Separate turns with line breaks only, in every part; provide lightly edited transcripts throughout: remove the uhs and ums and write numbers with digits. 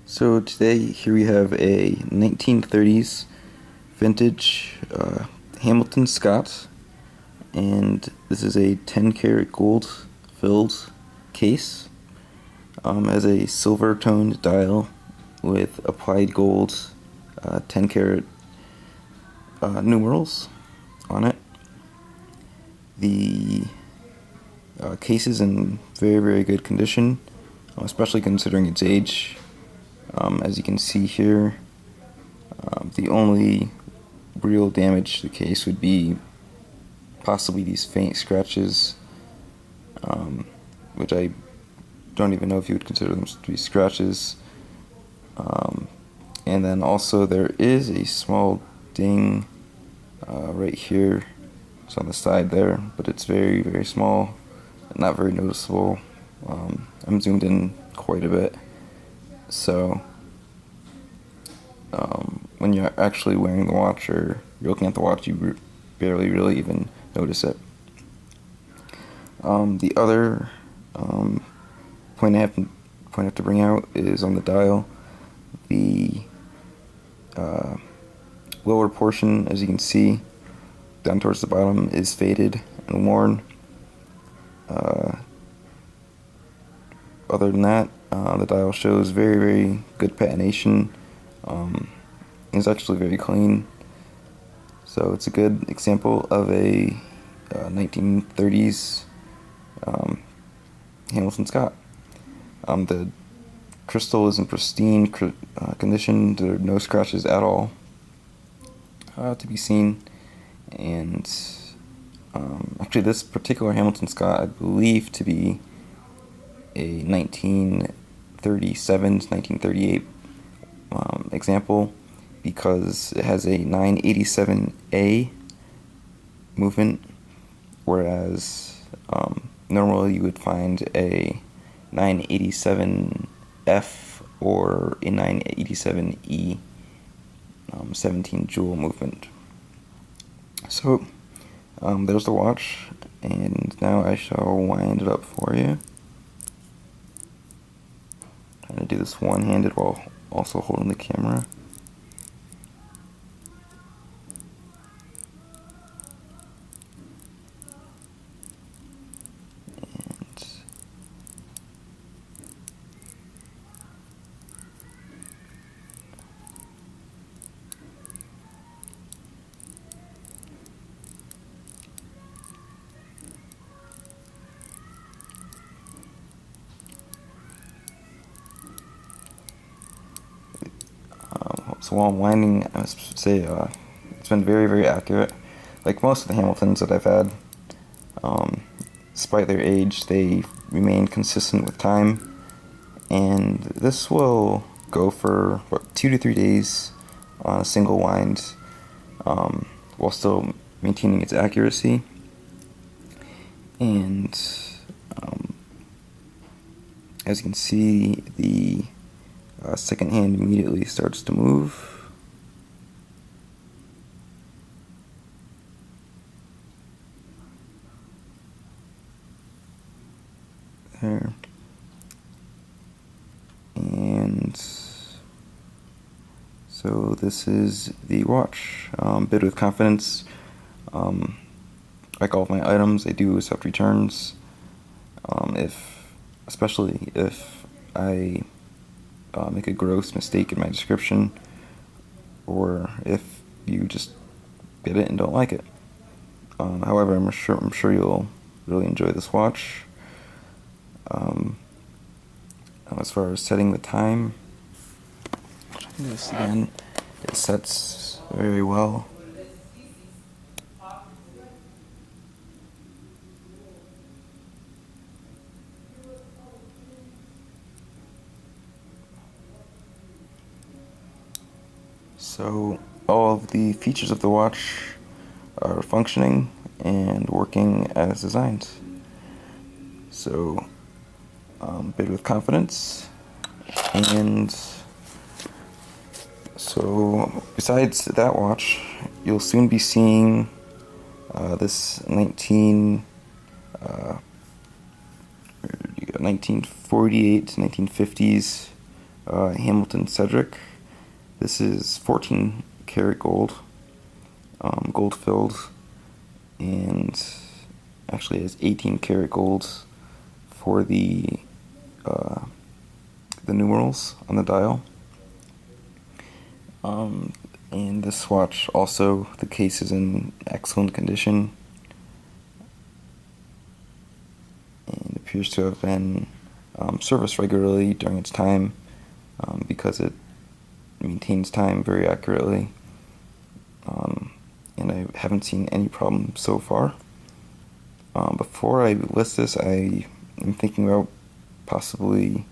So today here we have a 1930s vintage Hamilton Scott, and this is a 10 karat gold filled case. Has a silver toned dial with applied gold 10 karat numerals on it. The case is in very good condition, especially considering its age. As you can see here, the only real damage to the case would be possibly these faint scratches, which I don't even know if you would consider them to be scratches. And then also there is a small ding right here. It's on the side there, but it's very small, not very noticeable. I'm zoomed in quite a bit. So when you're actually wearing the watch or you're looking at the watch, you barely really even notice it. The other point I have to bring out is on the dial. The lower portion, as you can see, down towards the bottom, is faded and worn. Other than that, the dial shows very good patination. It's actually very clean, so it's a good example of a 1930s Hamilton Scott. The crystal is in pristine condition. There are no scratches at all to be seen, and actually this particular Hamilton Scott I believe to be a 1937 to 1938 example, because it has a 987A movement, whereas normally you would find a 987F or a 987E 17 jewel movement. So there's the watch, and now I shall wind it up for you. Trying to do this one-handed while also holding the camera. So while I'm winding, I must say it's been very accurate. Like most of the Hamiltons that I've had, despite their age, they remain consistent with time. And this will go for 2 to 3 days on a single wind, while still maintaining its accuracy. And as you can see, the second hand immediately starts to move. There. And so this is the watch. Bid with confidence. Like all of my items, I do accept returns. Especially if I make a gross mistake in my description, or if you just get it and don't like it. However, I'm sure you'll really enjoy this watch. As far as setting the time, I'll try to do this again. It sets very well. So all of the features of the watch are functioning and working as designed. So bid with confidence. And so besides that watch, you'll soon be seeing this 1948 to 1950s Hamilton Cedric. This is 14 karat gold, gold filled, and actually has 18 karat gold for the numerals on the dial. And this watch also, the case is in excellent condition and appears to have been serviced regularly during its time because it maintains time very accurately. And I haven't seen any problems so far. Before I list this, I am thinking about possibly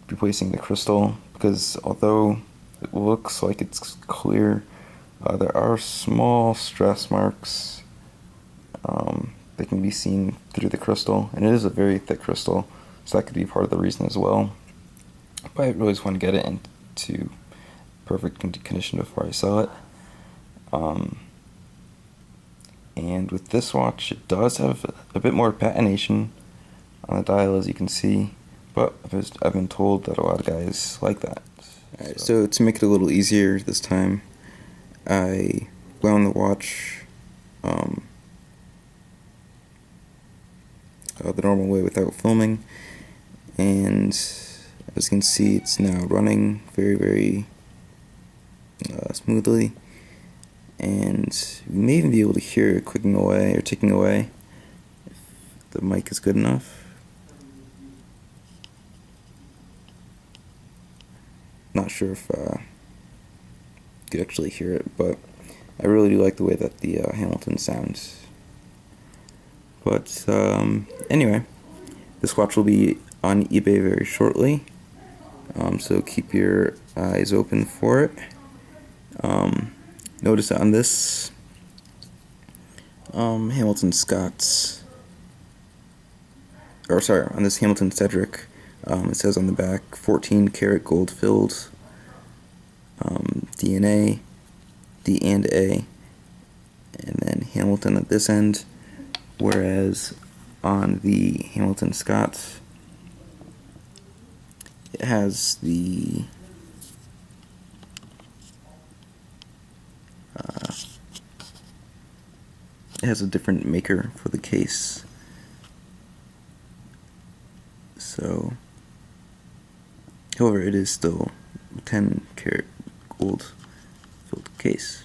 replacing the crystal, because although it looks like it's clear, there are small stress marks that can be seen through the crystal, and it is a very thick crystal, so that could be part of the reason as well. But I really just want to get it into perfect condition before I sell it. And with this watch, it does have a bit more patination on the dial, as you can see, but I've been told that a lot of guys like that. Alright, so to make it a little easier this time, I wound the watch the normal way without filming, and as you can see, it's now running very, very smoothly, and you may even be able to hear it clicking away or ticking away if the mic is good enough. Not sure if you could actually hear it, but I really do like the way that the Hamilton sounds. But anyway, this watch will be on eBay very shortly, so keep your eyes open for it. Notice that on this Hamilton Scott's, or sorry, on this Hamilton Cedric, it says on the back 14 karat gold filled, DNA, D and A, and then Hamilton at this end, whereas on the Hamilton Scott, it has the it has a different maker for the case. So, however, it is still 10 karat gold filled case.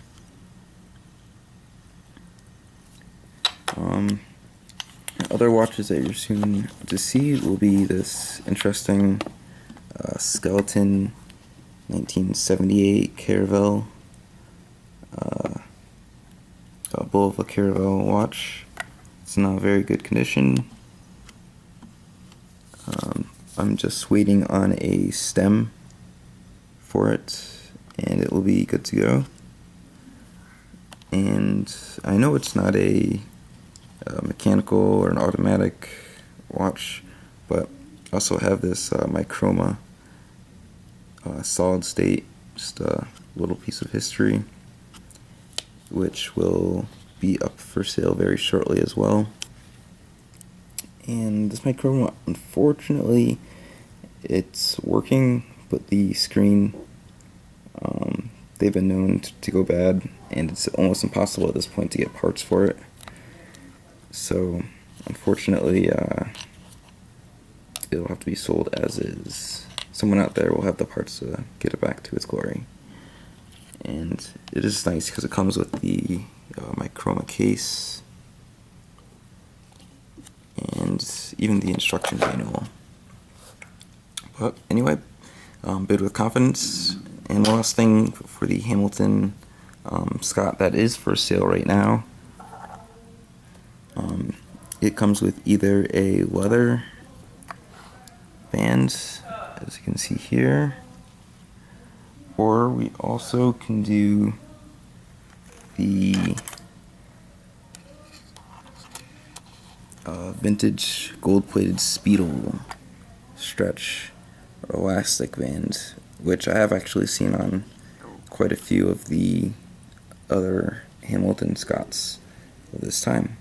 Other watches that you're soon to see will be this interesting skeleton 1978 Caravel, Bulova Caravel watch. It's in a very good condition. I'm just waiting on a stem for it, and it will be good to go. And I know it's not a mechanical or an automatic watch, but I also have this Microma solid state, just a little piece of history, which will be up for sale very shortly as well. And this Microma, unfortunately, it's working, but the screen, they've been known to go bad, and it's almost impossible at this point to get parts for it. So, unfortunately, it'll have to be sold as is. Someone out there will have the parts to get it back to its glory. And it is nice because it comes with the Microma case and even the instruction manual. But anyway, bid with confidence. And one last thing for the Hamilton Scott that is for sale right now. It comes with either a leather band, as you can see here, or we also can do the vintage gold-plated Speedle stretch or elastic band, which I have actually seen on quite a few of the other Hamilton Scotts of this time.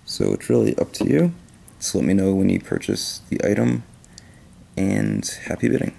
So it's really up to you. Just let me know when you purchase the item, and happy bidding.